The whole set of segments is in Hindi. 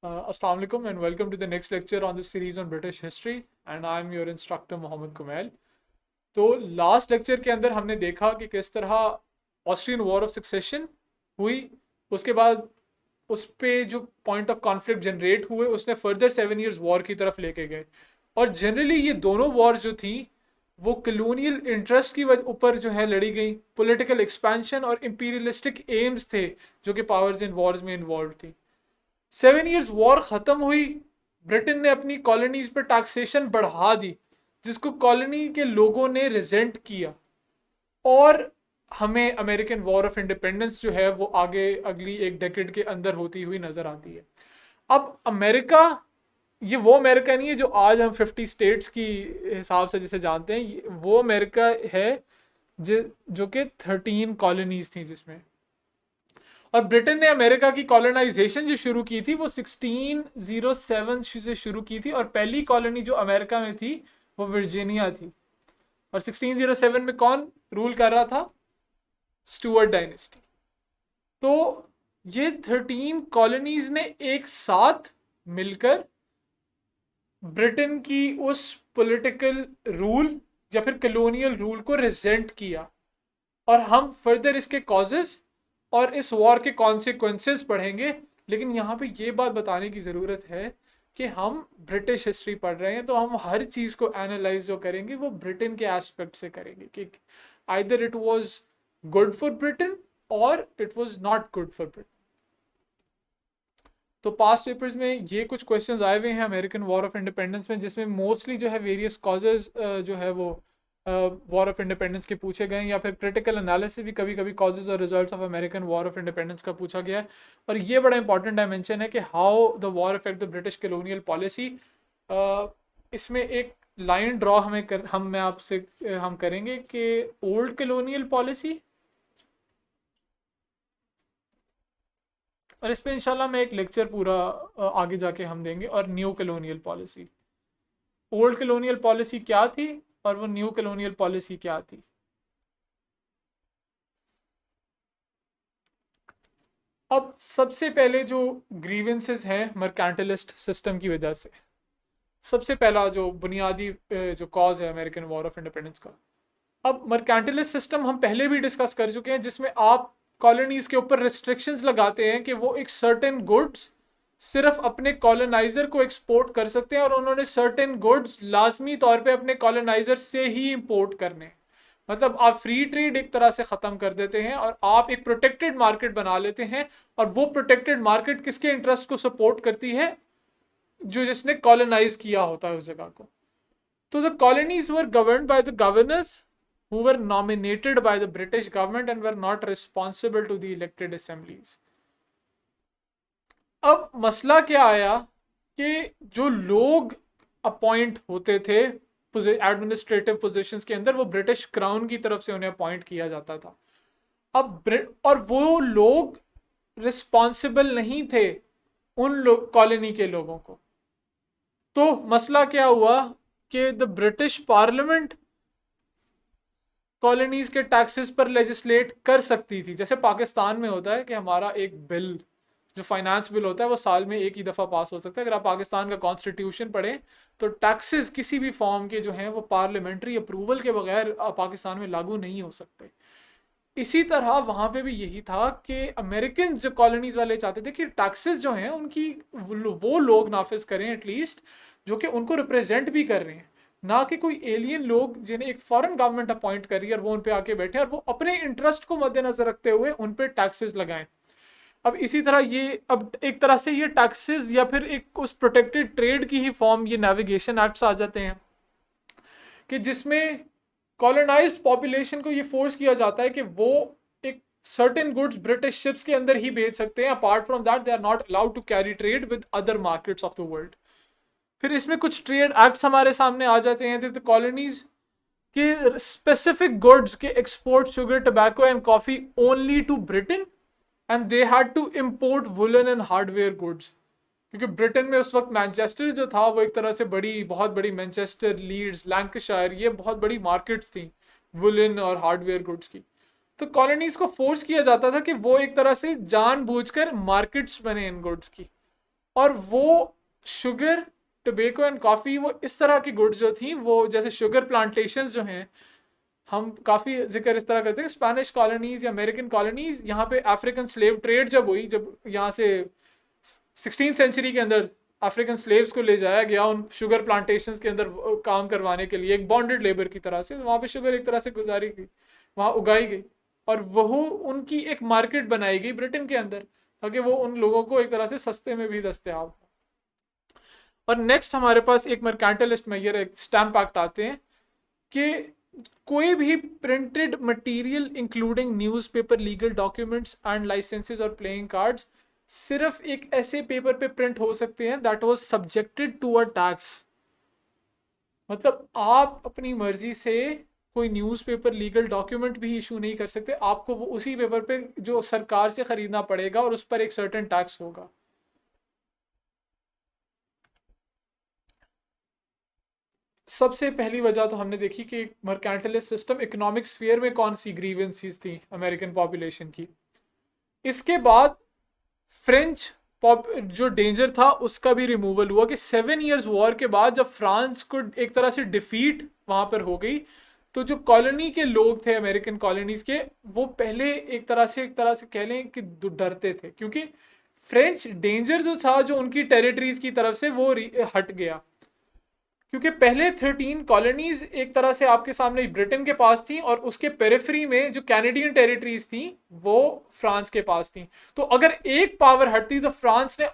Assalamu alaikum and welcome to the next lecture on this series on British history and I am your instructor Mohammed Kumail. तो लास्ट लेक्चर के अंदर हमने देखा कि किस तरह ऑस्ट्रियन वॉर ऑफ सक्सेशन हुई, उसके बाद उस पे जो पॉइंट ऑफ कॉन्फ्लिक्ट जनरेट हुए उसने फर्दर 7 years वॉर की तरफ लेके गए। और जनरली ये दोनों वॉर जो थी वो कलोनियल इंटरेस्ट की ऊपर जो है लड़ी गई, पॉलिटिकल एक्सपेंशन और इंपीरियलिस्टिक एम्स थे जो कि पावर्स इन वॉर्स में इन्वॉल्व थी। 7 years वॉर खत्म हुई, ब्रिटेन ने अपनी कॉलोनीज पर टैक्सेशन बढ़ा दी जिसको कॉलोनी के लोगों ने रिजेंट किया, और हमें अमेरिकन वॉर ऑफ इंडिपेंडेंस जो है वो आगे अगली एक डेकेड के अंदर होती हुई नजर आती है। अब अमेरिका, ये वो अमेरिका नहीं है जो आज हम 50 स्टेट्स की हिसाब से जिसे जानते हैं, वो अमेरिका है जो कि 13 कॉलोनीज थी जिसमें। और ब्रिटेन ने अमेरिका की कॉलोनाइजेशन जो शुरू की थी वो 1607 से शुरू की थी, और पहली कॉलोनी जो अमेरिका में थी वो वर्जीनिया थी। और 1607 में कौन रूल कर रहा था? Stuart dynasty. तो ये 13 कॉलोनीज ने एक साथ मिलकर ब्रिटेन की उस पॉलिटिकल रूल या फिर कॉलोनियल रूल को रिजेंट किया, और हम फर्दर इसके कॉजेस और इस वॉर के कॉन्सिक्वेंसेस पढ़ेंगे। लेकिन यहाँ पे ये बात बताने की ज़रूरत है कि हम ब्रिटिश हिस्ट्री पढ़ रहे हैं तो हम हर चीज़ को एनालाइज जो करेंगे वो ब्रिटेन के एस्पेक्ट से करेंगे कि either it was good for Britain और it was not good for Britain. तो पास्ट पेपर्स में ये कुछ क्वेश्चंस आए हुए हैं अमेरिकन वॉर ऑफ इंडिपेंडेंस में, जिसमें मोस्टली जो है वेरियस कॉजेज जो है वो वॉर ऑफ इंडिपेंडेंस के पूछे गए, या फिर क्रिटिकल एनालिसिस भी कभी कभी कॉजेज और results of American war of independence का पूछा गया है। और ये बड़ा इंपॉर्टेंट डायमेंशन है कि how the war affect the British colonial policy. इसमें एक लाइन ड्रॉ मैं आपसे हम करेंगे कि ओल्ड कॉलोनियल पॉलिसी, और इस पर इंशाल्लाह मैं एक लेक्चर पूरा आगे जाके हम देंगे। और new colonial policy, old colonial policy क्या थी और वो न्यू कॉलोनियल पॉलिसी क्या थी। अब सबसे पहले जो ग्रीवेंसेस हैं मर्केंटलिस्ट सिस्टम की वजह से, सबसे पहला जो बुनियादी जो कॉज है अमेरिकन वॉर ऑफ इंडिपेंडेंस का। अब मर्केंटलिस्ट सिस्टम हम पहले भी डिस्कस कर चुके हैं, जिसमें आप कॉलोनीज के ऊपर रिस्ट्रिक्शंस लगाते हैं कि वो एक सर्टेन गुड्स सिर्फ अपने कॉलोनाइजर को एक्सपोर्ट कर सकते हैं, और उन्होंने सर्टेन गुड्स लाजमी तौर पे अपने कॉलोनाइजर से ही इंपोर्ट करने। मतलब आप फ्री ट्रेड एक तरह से ख़त्म कर देते हैं और आप एक प्रोटेक्टेड मार्केट बना लेते हैं, और वो प्रोटेक्टेड मार्केट किसके इंटरेस्ट को सपोर्ट करती है? जो जिसने कॉलोनाइज किया होता है उस जगह को। तो the colonies were governed by the governors who were nominated by the British government and were not responsible to the elected assemblies. अब मसला क्या आया कि जो लोग अपॉइंट होते थे एडमिनिस्ट्रेटिव पोजीशंस के अंदर, वो ब्रिटिश क्राउन की तरफ से उन्हें अपॉइंट किया जाता था। और वो लोग रिस्पॉन्सिबल नहीं थे उन कॉलोनी के लोगों को। तो मसला क्या हुआ कि द ब्रिटिश पार्लियामेंट कॉलोनीज के टैक्सेस पर लेजिस्लेट कर सकती थी। जैसे पाकिस्तान में होता है कि हमारा एक बिल, जो फाइनेंस बिल होता है, वो साल में एक ही दफ़ा पास हो सकता है। अगर आप पाकिस्तान का कॉन्स्टिट्यूशन पढ़ें तो टैक्सेस किसी भी फॉर्म के जो हैं वो पार्लियामेंट्री अप्रूवल के बगैर पाकिस्तान में लागू नहीं हो सकते। इसी तरह वहाँ पे भी यही था कि अमेरिकन जो कॉलोनीज वाले चाहते थे कि टैक्सेस जो हैं उनकी वो लोग नाफिज करें एटलीस्ट जो कि उनको रिप्रेजेंट भी कर रहे हैं, ना कि कोई एलियन लोग जिन्हें एक फॉरेन गवर्नमेंट अपॉइंट करी और वो उन पे आके बैठे और वो अपने इंटरेस्ट को मद्देनजर रखते हुए उन पे टैक्सेस लगाएं। अब इसी तरह ये, अब एक तरह से ये टैक्सेस या फिर एक उस प्रोटेक्टेड ट्रेड की ही फॉर्म, ये नेविगेशन एक्ट्स आ जाते हैं कि जिसमें कॉलोनाइज्ड पॉपुलेशन को ये फोर्स किया जाता है कि वो एक सर्टेन गुड्स ब्रिटिश शिप्स के अंदर ही बेच सकते हैं, apart from that they are not allowed to carry trade with other markets of the world. फिर इसमें कुछ ट्रेड एक्ट्स हमारे सामने आ जाते हैं। द कॉलोनीज के स्पेसिफिक गुड्स के export sugar, tobacco and coffee only to Britain, and they had to import woollen and hardware goods. क्योंकि ब्रिटेन में उस वक्त मैनचेस्टर जो था वो एक तरह से बहुत बड़ी मैनचेस्टर, लीड्स, लैंकाशायर, ये बहुत बड़ी मार्केट्स थी वुलन और हार्डवेयर गुड्स की। तो कॉलोनीज को फोर्स किया जाता था कि वो एक तरह से जानबूझकर मार्केट्स बने इन गुड्स की, और वो शुगर, टोबैको एंड कॉफ़ी, वो इस तरह की गुड्स जो थी, वो जैसे शुगर प्लांटेशंस जो हैं, हम काफ़ी जिक्र इस तरह करते हैं, स्पेनिश कॉलोनीज या अमेरिकन कॉलोनीज, यहाँ पे अफ्रीकन स्लेव ट्रेड जब हुई, जब यहाँ से 16th सेंचुरी के अंदर अफ्रीकन स्लेव्स को ले जाया गया उन शुगर प्लांटेशंस के अंदर काम करवाने के लिए, एक बॉन्डेड लेबर की तरह से, वहाँ पे शुगर एक तरह से गुजारी गई, वहाँ उगाई गई, और वह उनकी एक मार्केट बनाई गई ब्रिटेन के अंदर, ताकि वो उन लोगों को एक तरह से सस्ते में भी दस्तयाब हो। और नेक्स्ट हमारे पास एक मर्केंटलिस्ट मेजर, एक स्टैम्प एक्ट आते हैं कि कोई भी printed material including newspaper, legal documents and licences और प्लेइंग कार्ड्स सिर्फ एक ऐसे पेपर पे प्रिंट हो सकते हैं that was subjected to a tax. मतलब आप अपनी मर्जी से कोई न्यूज़पेपर, लीगल डॉक्यूमेंट भी इशू नहीं कर सकते, आपको वो उसी पेपर पे जो सरकार से खरीदना पड़ेगा और उस पर एक सर्टेन टैक्स होगा। सबसे पहली वजह तो हमने देखी कि मर्केंटलिस्ट सिस्टम, इकोनॉमिक स्फीयर में कौन सी ग्रीवेंसीज थी अमेरिकन पॉपुलेशन की। इसके बाद फ्रेंच जो डेंजर था उसका भी रिमूवल हुआ कि 7 इयर्स वॉर के बाद जब फ्रांस को एक तरह से डिफीट वहां पर हो गई, तो जो कॉलोनी के लोग थे अमेरिकन कॉलोनीज के, वो पहले एक तरह से कह लें कि डरते थे, क्योंकि फ्रेंच डेंजर जो था जो उनकी टेरिटरीज की तरफ से वो हट गया। क्योंकि पहले 13 कॉलोनीज एक तरह से आपके सामने ब्रिटेन के पास थी, और उसके पेरिफेरी में जो कैनेडियन टेरिटरीज थी वो फ्रांस के पास थी। तो अगर एक पावर हटती तो फ्रांस ने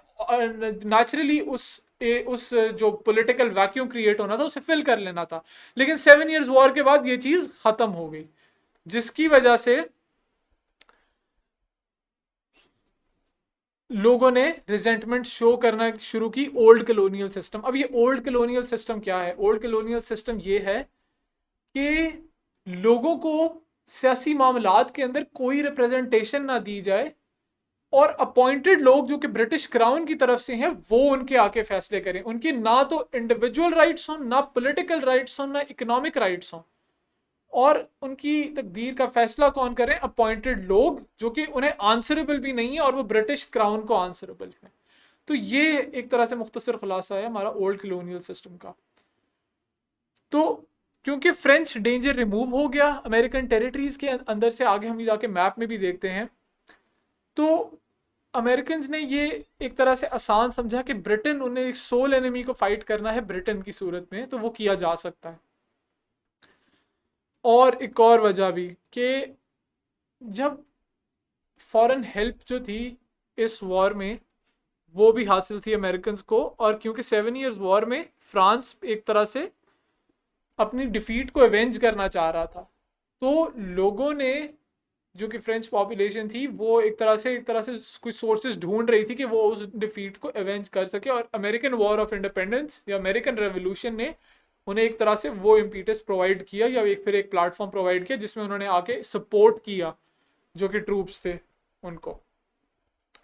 नेचुरली उस जो पॉलिटिकल वैक्यूम क्रिएट होना था उसे फिल कर लेना था। लेकिन 7 इयर्स वॉर के बाद ये चीज खत्म हो गई, जिसकी वजह से लोगों ने रिजेंटमेंट शो करना शुरू की ओल्ड कॉलोनियल सिस्टम। अब ये ओल्ड कॉलोनियल सिस्टम क्या है? ओल्ड कॉलोनियल सिस्टम ये है कि लोगों को सियासी मामलात के अंदर कोई रिप्रेजेंटेशन ना दी जाए, और अपॉइंटेड लोग जो कि ब्रिटिश क्राउन की तरफ से हैं वो उनके आके फैसले करें। उनकी ना तो इंडिविजुअल राइट्स हो, ना पॉलिटिकल राइट्स हो, ना इकोनॉमिक राइट्स हो, और उनकी तकदीर का फैसला कौन करें? अपॉइंटेड लोग जो कि उन्हें आंसरेबल भी नहीं है और वो ब्रिटिश क्राउन को आंसरेबल है। तो ये एक तरह से मुख्तसर खुलासा है हमारा ओल्ड कॉलोनियल सिस्टम का। तो क्योंकि फ्रेंच डेंजर रिमूव हो गया अमेरिकन टेरिटरीज के अंदर से, आगे हम जाके मैप में भी देखते हैं, तो अमेरिकन ने ये एक तरह से आसान समझा कि ब्रिटेन, उन्हें एक सोल एनिमी को फाइट करना है ब्रिटेन की सूरत में, तो वो किया जा सकता है। और एक और वजह भी कि जब फॉरेन हेल्प जो थी इस वॉर में वो भी हासिल थी अमेरिकन को, और क्योंकि 7 इयर्स वॉर में फ्रांस एक तरह से अपनी डिफीट को एवेंज करना चाह रहा था, तो लोगों ने, जो कि फ्रेंच पॉपुलेशन थी, वो एक तरह से कुछ सोर्सेज ढूंढ रही थी कि वो उस डिफीट को एवेंज कर सके, और अमेरिकन वॉर ऑफ इंडिपेंडेंस या अमेरिकन रेवोल्यूशन ने उन्हें एक तरह से वो इम्पीटस प्रोवाइड किया, या एक प्लेटफॉर्म प्रोवाइड किया जिसमें उन्होंने आके सपोर्ट किया जो कि ट्रूप्स थे उनको।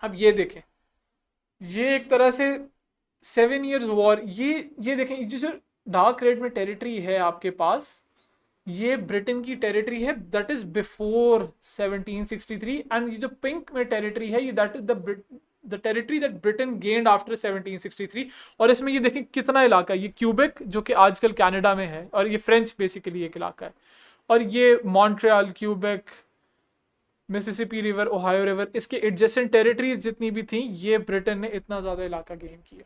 अब ये देखें, ये एक तरह से 7 इयर्स वॉर, ये देखें, जो डार्क रेड में टेरिटरी है आपके पास, ये ब्रिटेन की टेरिटरी है, दैट इज बिफोर 1763, एंड ये जो पिंक में टेरिटरी है, ये that is the territory that Britain gained after 1763। और इसमें ये देखें कितना इलाका, ये क्यूबेक जो कि आजकल कनाडा में है, और ये फ्रेंच बेसिकली एक इलाका है, और ये Montreal, Quebec, Mississippi river, Ohio river, इसके एडजेसेंट टेरिटरीज जितनी भी थी, ये ब्रिटेन ने इतना ज़्यादा इलाका गेन किया।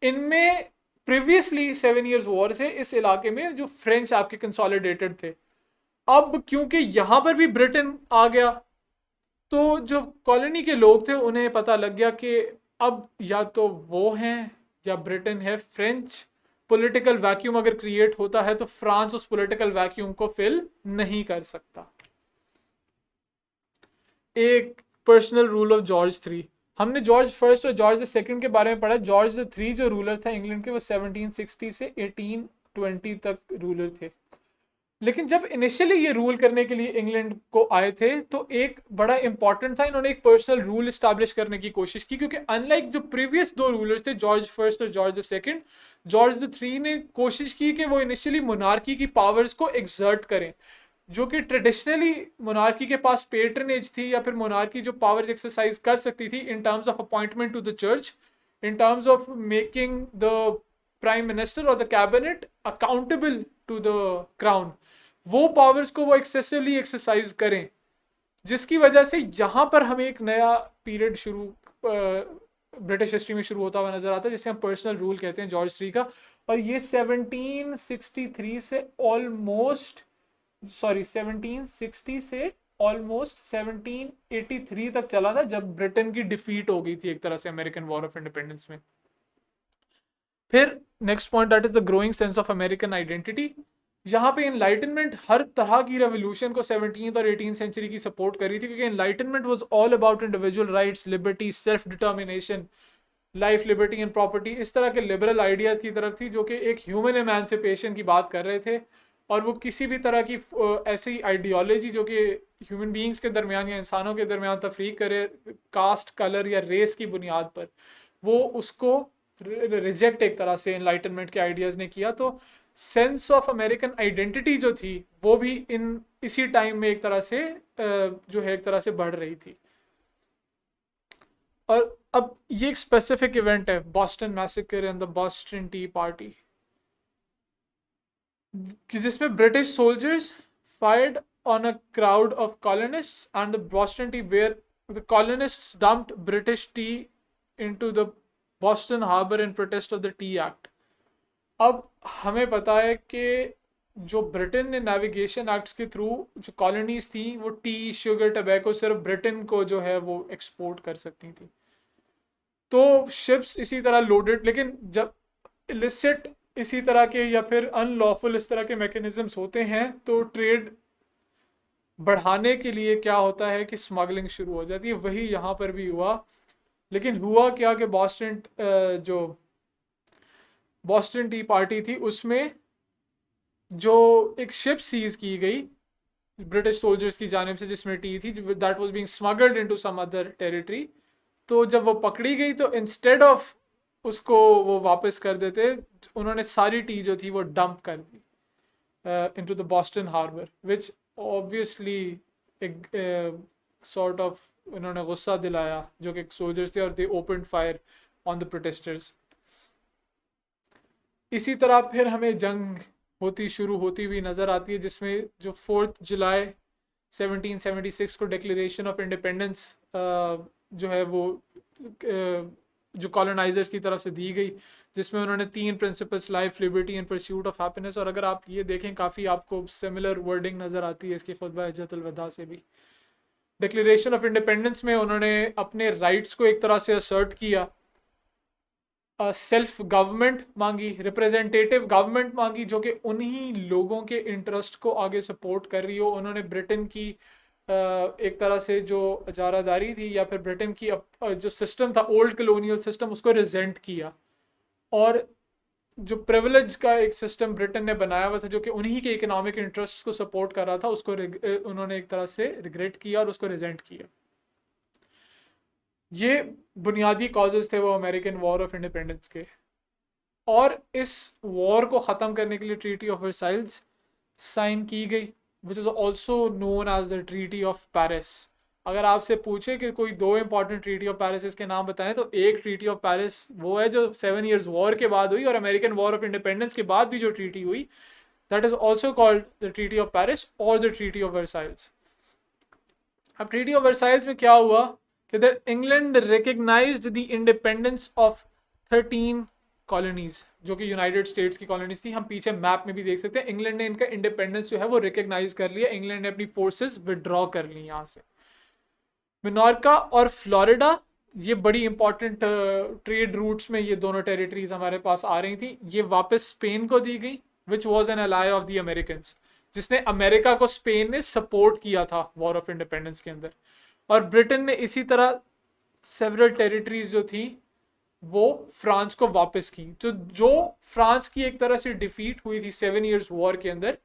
इनमें प्रीवियसली 7 इयर्स वॉर से इस इलाके में जो फ्रेंच आपके कंसोलिडेटेड थे, अब क्योंकि यहाँ पर भी ब्रिटेन आ गया, तो जो कॉलोनी के लोग थे उन्हें पता लग गया कि अब या तो वो हैं या ब्रिटेन है। फ्रेंच पॉलिटिकल वैक्यूम अगर क्रिएट होता है तो फ्रांस उस पॉलिटिकल वैक्यूम को फिल नहीं कर सकता। एक पर्सनल रूल ऑफ जॉर्ज 3, हमने जॉर्ज फर्स्ट और जॉर्ज सेकंड के बारे में पढ़ा। जॉर्ज 3 जो रूलर था इंग्लैंड के, वो 1760 से 1820 तक रूलर थे। लेकिन जब इनिशियली ये रूल करने के लिए इंग्लैंड को आए थे तो एक बड़ा इंपॉर्टेंट था, इन्होंने एक पर्सनल रूल इस्टेब्लिश करने की कोशिश की, क्योंकि अनलाइक जो प्रीवियस दो रूलर्स थे, जॉर्ज फर्स्ट और जॉर्ज सेकंड, जॉर्ज 3 ने कोशिश की कि वो इनिशियली मोनार्की की पावर्स को एक्सर्ट करें, जो कि ट्रेडिशनली मोनार्की के पास पेट्रनेज थी, या फिर मोनार्की जो पावर्स एक्सरसाइज कर सकती थी in terms of appointment to the church, in terms of making the prime minister or the cabinet accountable to the crown, वो पावर्स को वो एक्सेसिवली एक्सरसाइज करें, जिसकी वजह से यहाँ पर हमें एक नया पीरियड शुरू ब्रिटिश हिस्ट्री में शुरू होता हुआ नजर आता है, जिसे हम पर्सनल रूल कहते हैं जॉर्ज III का। और ये 1763 से ऑलमोस्ट 1760 से ऑलमोस्ट 1783 तक चला था, जब ब्रिटेन की डिफीट हो गई थी एक तरह से अमेरिकन वॉर ऑफ इंडिपेंडेंस में। फिर next point, that is the growing sense of American identity. यहाँ पे एनलाइटनमेंट हर तरह की रेवोल्यूशन को 17th और 18th सेंचुरी की सपोर्ट कर रही थी, क्योंकि enlightenment was all about individual rights, liberty, self determination, life, liberty and property. इस तरह के लिबरल आइडियाज की तरफ थी, जो कि एक ह्यूमन एमेंसिपेशन की बात कर रहे थे। और वो किसी भी तरह की ऐसी आइडियोलॉजी जो कि ह्यूमन बींग्स के दरमियान या इंसानों के दरमियान तफरीक करे कास्ट, कलर या रेस की बुनियाद पर, वो उसको रिजेक्ट एक तरह से एनलाइटनमेंट के आइडियाज ने किया। तो सेंस ऑफ अमेरिकन आइडेंटिटी जो थी वो भी इसी टाइम में एक तरह से जो है एक तरह से बढ़ रही थी। और अब ये एक स्पेसिफिक इवेंट है, Boston massacre and the Boston tea party, जिसमें British soldiers fired on a crowd of colonists and the Boston tea, where the colonists dumped British tea into the Boston harbour in protest of the tea act. अब हमें पता है कि जो ब्रिटेन ने नेविगेशन एक्ट्स के थ्रू जो कॉलोनीज थी वो टी, शुगर, टबैको सिर्फ ब्रिटेन को जो है वो एक्सपोर्ट कर सकती थी। तो शिप्स इसी तरह लोडेड, लेकिन जब इलिसिट इसी तरह के या फिर अनलॉफुल इस तरह के मैकेनिज्म्स होते हैं तो ट्रेड बढ़ाने के लिए क्या होता है कि स्मगलिंग शुरू हो जाती है। वही यहाँ पर भी हुआ। लेकिन हुआ क्या कि जो बॉस्टन टी पार्टी थी उसमें जो एक शिप सीज की गई ब्रिटिश सोल्जर्स की जानिब से जिसमें टी थी, that was being smuggled into some other territory. तो जब वो पकड़ी गई तो इंस्टेड ऑफ उसको वो वापस कर देते, उन्होंने सारी टी जो थी वो डंप कर दी into the Boston harbour, which obviously एक सॉर्ट ऑफ उन्होंने गुस्सा दिलाया जो कि सोल्जर्स थे, और they open fire on the protesters. इसी तरह फिर हमें जंग शुरू होती हुई नज़र आती है, जिसमें जो 4 जुलाई 1776 को डिक्लेरेशन ऑफ इंडिपेंडेंस जो है वो जो कॉलोनाइजर्स की तरफ से दी गई, जिसमें उन्होंने 3 principles, life, liberty and pursuit of happiness. और अगर आप ये देखें काफ़ी आपको सिमिलर वर्डिंग नज़र आती है इसके खुतबा हज्जतुल वदा से भी। डिक्लेरेशन ऑफ इंडिपेंडेंस में उन्होंने अपने राइट्स को एक तरह से असर्ट किया, सेल्फ गवर्नमेंट मांगी, रिप्रेजेंटेटिव गवर्नमेंट मांगी जो कि उन्हीं लोगों के इंटरेस्ट को आगे सपोर्ट कर रही हो। उन्होंने ब्रिटेन की एक तरह से जो इजारादारी थी या फिर ब्रिटेन की जो सिस्टम था, ओल्ड कलोनियल सिस्टम, उसको रिजेंट किया। और जो प्रिविलेज का एक सिस्टम ब्रिटेन ने बनाया हुआ था जो कि उन्हीं के इकोनॉमिक इंटरेस्ट को सपोर्ट कर रहा था, उसको उन्होंने एक तरह से रिग्रेट किया और उसको रिजेंट किया। ये बुनियादी कॉजेज थे वो अमेरिकन वॉर ऑफ इंडिपेंडेंस के। और इस वॉर को ख़त्म करने के लिए ट्रीटी ऑफ वर्साइल्स साइन की गई, which is also known as the treaty of Paris. अगर आपसे पूछे कि कोई 2 इंपॉर्टेंट ट्रीटी ऑफ पेरिस के नाम बताएं, तो एक ट्रीटी ऑफ पेरिस वो है जो 7 ईयर्स वॉर के बाद हुई, और अमेरिकन वॉर ऑफ इंडिपेंडेंस के बाद भी जो ट्रीटी हुई, that is also called the treaty of Paris और द ट्रीटी ऑफ वर्साइल्स। अब ट्रीटी ऑफ वर्साइल्स में क्या हुआ कि England recognised the independence of 13 colonies जो कि यूनाइटेड स्टेट्स की कॉलोनीज थी। हम पीछे मैप में भी देख सकते हैं, इंग्लैंड ने इनका इंडिपेंडेंस जो है वो रिकग्नाइज कर लिया। इंग्लैंड ने अपनी फोर्सेस विड्रॉ कर ली यहाँ से। मिनोर्का और फ्लोरिडा, ये बड़ी इंपॉर्टेंट ट्रेड रूट्स में ये दोनों टेरिटरीज हमारे पास आ रही थी, ये वापस स्पेन को दी गई, which was an ally of the American, जिसने अमेरिका को स्पेन ने सपोर्ट किया था वॉर ऑफ इंडिपेंडेंस के अंदर। और ब्रिटेन ने इसी तरह सेवरल टेरिटरीज जो थी वो फ्रांस को वापस की। तो जो फ्रांस की एक तरह से डिफीट हुई थी 7 ईयर्स वॉर के अंदर,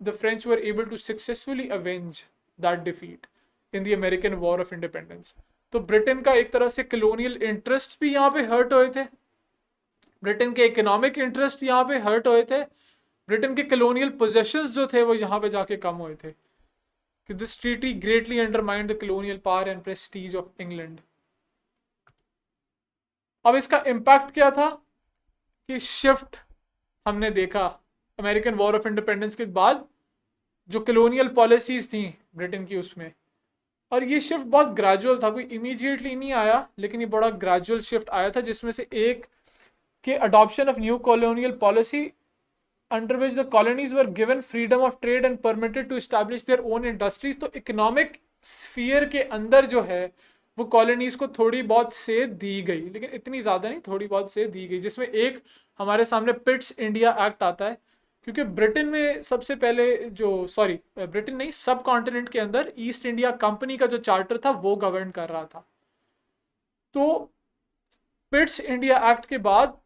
the French were able to successfully avenge that defeat in the American war of independence. तो ब्रिटेन का एक तरह से कलोनियल इंटरेस्ट भी यहाँ पे हर्ट हुए थे, ब्रिटेन के इकोनॉमिक इंटरेस्ट यहाँ पे हर्ट हुए थे, ब्रिटेन के कलोनियल पोजेशंस जो थे वो यहाँ पे जाके कम हुए थे। This treaty greatly undermined the colonial power and prestige of England. अब इसका इम्पैक्ट क्या था कि शिफ्ट हमने देखा अमेरिकन वॉर ऑफ इंडिपेंडेंस के बाद, जो कलोनियल पॉलिसीज थी ब्रिटेन की उसमें, और ये शिफ्ट बहुत ग्रेजुअल था, कोई इमीडिएटली नहीं आया, लेकिन ये बड़ा ग्रेजुअल शिफ्ट आया था, जिसमें से एक के adoption of new colonial policy under which the colonies were given freedom of trade and permitted to establish their own industries. तो इकोनॉमिक स्फीयर के अंदर जो है वो कॉलोनीज को थोड़ी बहुत से दी गई, लेकिन इतनी ज़्यादा नहीं, थोड़ी बहुत से दी गई, जिसमें एक हमारे सामने पिट्स इंडिया एक्ट आता है। क्योंकि ब्रिटेन में सबसे पहले जो, सॉरी ब्रिटेन नहीं, सब कॉन्टिनेंट के अंदर ईस्ट इंडिया कंपनी का जो चार्टर था वो गवर्न कर रहा था। तो पिट्स इंडिया एक्ट के बाद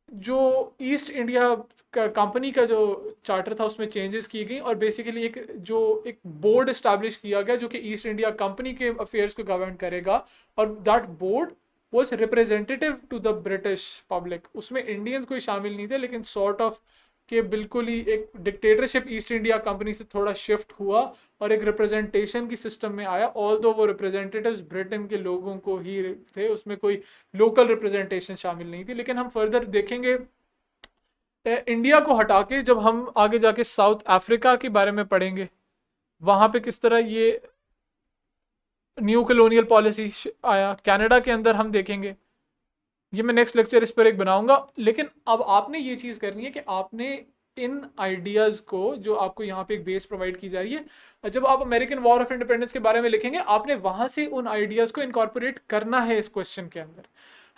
जो ईस्ट इंडिया कंपनी का जो चार्टर था उसमें चेंजेस की गई, और बेसिकली एक बोर्ड इस्टेब्लिश किया गया जो कि ईस्ट इंडिया कंपनी के अफेयर्स को गवर्न करेगा, और that board was representative to the British public. उसमें इंडियंस कोई शामिल नहीं थे, लेकिन सॉर्ट ऑफ कि बिल्कुल ही एक डिक्टेटरशिप ईस्ट इंडिया कंपनी से थोड़ा शिफ्ट हुआ और एक रिप्रेजेंटेशन की सिस्टम में आया। ऑल दो वो रिप्रेजेंटेटिव्स ब्रिटेन के लोगों को ही थे, उसमें कोई लोकल रिप्रेजेंटेशन शामिल नहीं थी। लेकिन हम फर्दर देखेंगे इंडिया को हटा के, जब हम आगे जाके साउथ अफ्रीका के बारे में पढ़ेंगे, वहां पे किस तरह ये न्यू कॉलोनियल पॉलिसी आया। कनाडा के अंदर हम देखेंगे, ये मैं नेक्स्ट लेक्चर इस पर एक बनाऊंगा। लेकिन अब आपने ये चीज़ करनी है कि आपने इन आइडियाज़ को, जो आपको यहाँ पे एक बेस प्रोवाइड की जा रही है, जब आप अमेरिकन वॉर ऑफ इंडिपेंडेंस के बारे में लिखेंगे, आपने वहाँ से उन आइडियाज़ को इनकॉर्पोरेट करना है इस क्वेश्चन के अंदर।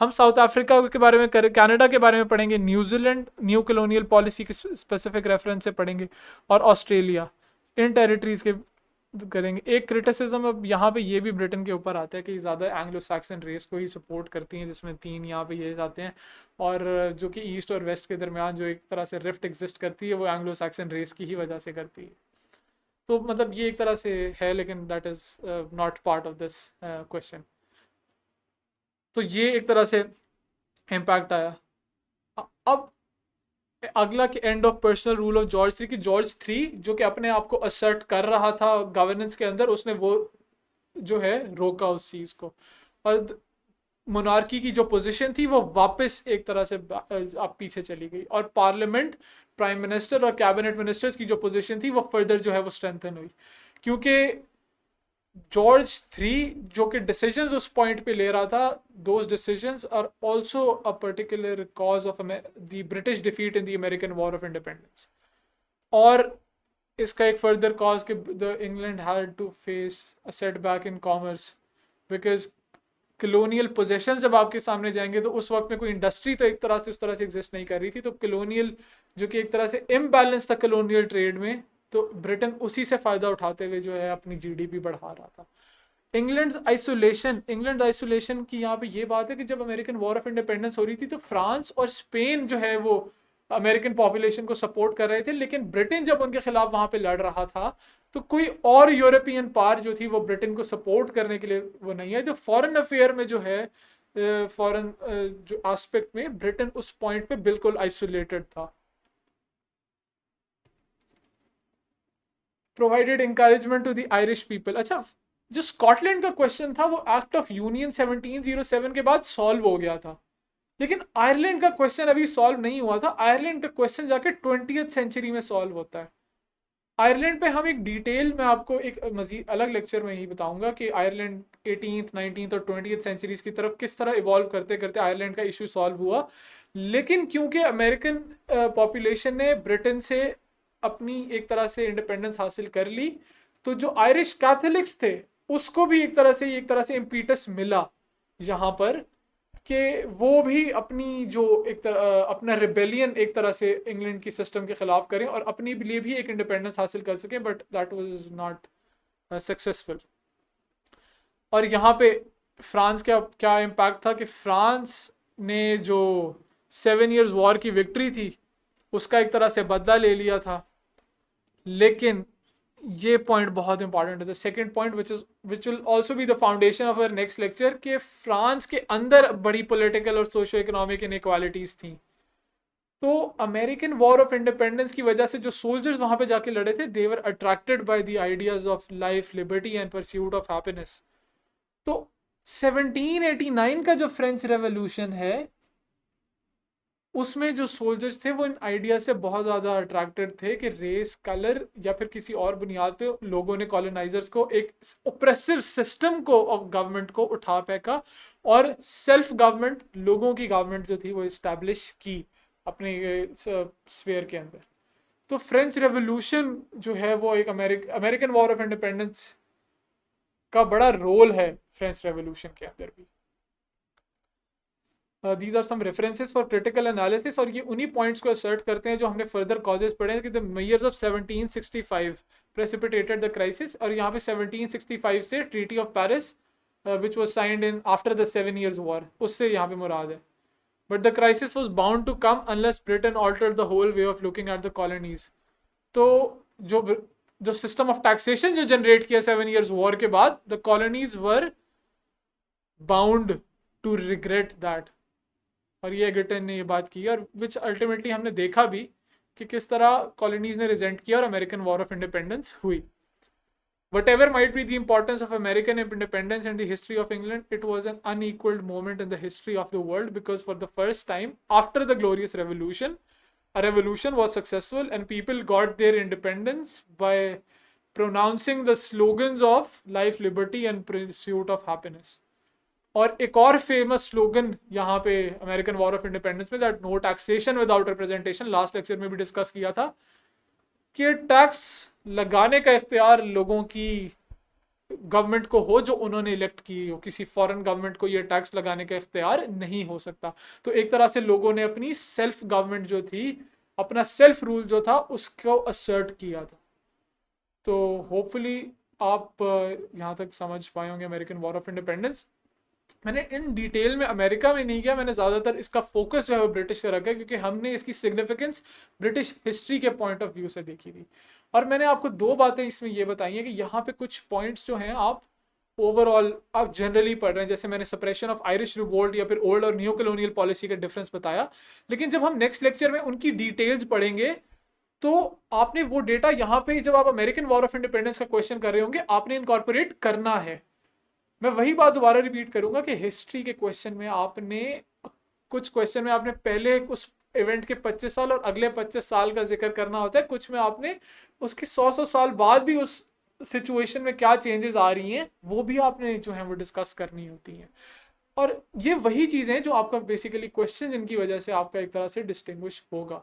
हम साउथ अफ्रीका के बारे में कनाडा के बारे में पढ़ेंगे, न्यूजीलैंड न्यू कॉलोनियल पॉलिसी की स्पेसिफिक रेफरेंस से पढ़ेंगे, और ऑस्ट्रेलिया, इन टेरिटरीज के करेंगे। एक क्रिटिसिज्म अब यहाँ पे ये भी ब्रिटेन के ऊपर आता है कि ज़्यादा एंग्लो सैक्सन रेस को ही सपोर्ट करती हैं, जिसमें 3 यहाँ पे ये जाते हैं, और जो कि ईस्ट और वेस्ट के दरमियान जो एक तरह से रिफ्ट एग्जिस्ट करती है वो एंग्लो सैक्सन रेस की ही वजह से करती है। तो मतलब ये एक तरह से है, लेकिन that is not part of this question. तो ये एक तरह से इम्पैक्ट आया। अब अगला कि end of personal rule of George three, कि जॉर्ज थ्री जो कि अपने आप को असर्ट कर रहा था गवर्नेंस के अंदर, उसने वो जो है रोका उस चीज़ को, और मोनार्की की जो पोजीशन थी वो वापस एक तरह से अब पीछे चली गई, और पार्लियामेंट, प्राइम मिनिस्टर और कैबिनेट मिनिस्टर्स की जो पोजीशन थी वो फर्दर जो है वो स्ट्रेंथन हुई। क्योंकि जॉर्ज थ्री जो कि डिसीजंस उस पॉइंट पे ले रहा था, those decisions are also a particular cause of the British defeat in the American war of Independence. और इसका एक फर्दर कॉज कि the England had to face a setback in commerce, because colonial possession जब आपके सामने जाएंगे तो उस वक्त में कोई इंडस्ट्री तो एक तरह से उस तरह से एग्जिस्ट नहीं कर रही थी, तो कलोनियल जो कि एक तरह से इम्बैलेंस था कलोनियल ट्रेड में, तो ब्रिटेन उसी से फ़ायदा उठाते हुए जो है अपनी जीडीपी बढ़ा रहा था। इंग्लैंड आइसोलेशन की यहाँ पे ये बात है कि जब अमेरिकन वॉर ऑफ इंडिपेंडेंस हो रही थी तो फ्रांस और स्पेन जो है वो अमेरिकन पॉपुलेशन को सपोर्ट कर रहे थे, लेकिन ब्रिटेन जब उनके खिलाफ वहाँ पे लड़ रहा था तो कोई और यूरोपियन पावर जो थी वो ब्रिटेन को सपोर्ट करने के लिए वो नहीं है। जो फॉरेन अफेयर में जो है, फॉरेन जो एस्पेक्ट में ब्रिटेन उस पॉइंट पे बिल्कुल आइसोलेटेड था। Provided encouragement to the Irish people. अच्छा, जो स्कॉटलैंड का क्वेश्चन था वो एक्ट ऑफ यूनियन 1707 के बाद सॉल्व हो गया था, लेकिन आयरलैंड का क्वेश्चन अभी सॉल्व नहीं हुआ था। आयरलैंड का क्वेश्चन जाके 20th सेंचुरी में सॉल्व होता है। आयरलैंड पे हम एक डिटेल में आपको एक मजीद अलग लेक्चर में ही बताऊंगा कि आयरलैंड 18th 19th और 20th सेंचुरीज की तरफ किस तरह इवॉल्व करते करते आयरलैंड का इशू सॉल्व हुआ। लेकिन क्योंकि अमेरिकन पॉपुलेशन ने ब्रिटेन से अपनी एक तरह से इंडिपेंडेंस हासिल कर ली, तो जो आयरिश कैथोलिक्स थे उसको भी एक तरह से इम्पीटस मिला यहाँ पर कि वो भी अपनी जो एक तरह अपना रिबेलियन एक तरह से इंग्लैंड की सिस्टम के खिलाफ करें और अपने लिए भी एक इंडिपेंडेंस हासिल कर सकें, but that was not successful. और यहाँ पे फ्रांस का क्या इम्पैक्ट था कि फ्रांस ने जो 7 years वॉर की विक्ट्री थी उसका एक तरह से बदला ले लिया था। लेकिन ये पॉइंट बहुत इंपॉर्टेंट है, the second point which will also be the foundation of our next lecture, कि फ्रांस के अंदर बड़ी पॉलिटिकल और सोशियो इकोनॉमिक इनइक्वालिटीज थी। तो अमेरिकन वॉर ऑफ इंडिपेंडेंस की वजह से जो सोल्जर्स वहां पे जाके लड़े थे, they were attracted by the ideas of life, liberty and pursuit of happiness. तो 1789 का जो फ्रेंच रेवोल्यूशन है उसमें जो सोल्जर्स थे वो इन आइडिया से बहुत ज़्यादा अट्रैक्टेड थे कि रेस, कलर या फिर किसी और बुनियाद पे लोगों ने कॉलोनाइजर्स को एक ओप्रेसिव सिस्टम को ऑफ गवर्नमेंट को उठा फेंका और सेल्फ गवर्नमेंट, लोगों की गवर्नमेंट जो थी वो इस्टेब्लिश की अपने स्फेयर के अंदर। तो फ्रेंच रेवोल्यूशन जो है वो एक अमेरिकन वॉर ऑफ इंडिपेंडेंस का बड़ा रोल है फ्रेंच रेवोल्यूशन के अंदर भी। These are some references for critical analysis, और ये उन्हीं पॉइंट्स को असर्ट करते हैं जो हमने फर्दर कॉजेज पढ़े हैं कि the measures of 1765 precipitated the crisis, और यहाँ पे 1765 से treaty of Paris which was signed in after the 7 years war, उससे यहाँ पे मुराद है। But the crisis was bound to come unless Britain altered the whole way of looking at the colonies. तो जो जो सिस्टम ऑफ टैक्सेशन जो जनरेट किया 7 years वॉर के बाद, the colonies were bound to regret that. और ये एगर्टन ने ये बात की और विच अल्टीमेटली हमने देखा भी कि किस तरह कॉलोनीज ने रिजेंट किया और अमेरिकन वॉर ऑफ इंडिपेंडेंस हुई। Whatever might be the importance of American independence and the history of England, it was an unequaled moment in the history of the world because for the first time after the Glorious Revolution, a revolution was successful and people got their independence by pronouncing the slogans of life, liberty and pursuit of happiness. और एक और फेमस स्लोगन यहाँ पे अमेरिकन वॉर ऑफ इंडिपेंडेंस में, that no taxation without representation, last lecture में भी डिस्कस किया था कि टैक्स लगाने का इख्तियार लोगों की गवर्नमेंट को हो जो उन्होंने इलेक्ट की हो, किसी फॉरेन गवर्नमेंट को ये टैक्स लगाने का इख्तियार नहीं हो सकता। तो एक तरह से लोगों ने अपनी सेल्फ गवर्नमेंट जो थी, अपना सेल्फ रूल जो था उसको असर्ट किया था। तो होपफुली आप यहाँ तक समझ पाए होंगे अमेरिकन वॉर ऑफ इंडिपेंडेंस। मैंने इन डिटेल में अमेरिका में नहीं किया, मैंने ज़्यादातर इसका फोकस जो है वो ब्रिटिश से रखा क्योंकि हमने इसकी सिग्निफिकेंस ब्रिटिश हिस्ट्री के पॉइंट ऑफ व्यू से देखी थी। और मैंने आपको दो बातें इसमें ये बताई हैं कि यहाँ पे कुछ पॉइंट्स जो हैं आप ओवरऑल आप जनरली पढ़ रहे हैं, जैसे मैंने सप्रेशन ऑफ आयरिश रिवोल्ट या फिर ओल्ड और न्यू कॉलोनियल पॉलिसी का डिफरेंस बताया। लेकिन जब हम नेक्स्ट लेक्चर में उनकी डिटेल्स पढ़ेंगे तो आपने वो डेटा यहाँ पे जब आप अमेरिकन वॉर ऑफ इंडिपेंडेंस का क्वेश्चन कर रहे होंगे आपने इनकॉर्पोरेट करना है। मैं वही बात दोबारा रिपीट करूंगा कि हिस्ट्री के क्वेश्चन में आपने कुछ क्वेश्चन में आपने पहले उस इवेंट के 25 साल और अगले 25 साल का जिक्र करना होता है, कुछ में आपने उसके 100 साल बाद भी उस सिचुएशन में क्या चेंजेस आ रही हैं वो भी आपने जो है वो डिस्कस करनी होती हैं। और ये वही चीज़ें हैं जो आपका बेसिकली क्वेश्चन जिनकी वजह से आपका एक तरह से डिस्टिंग्विश होगा।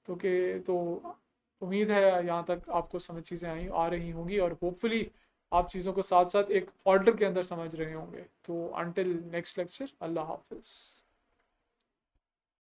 तो उम्मीद है यहाँ तक आपको समझ चीज़ें आ रही होंगी और होपफुली आप चीज़ों को साथ साथ एक ऑर्डर के अंदर समझ रहे होंगे। तो अंटिल नेक्स्ट लेक्चर, अल्लाह हाफिज़।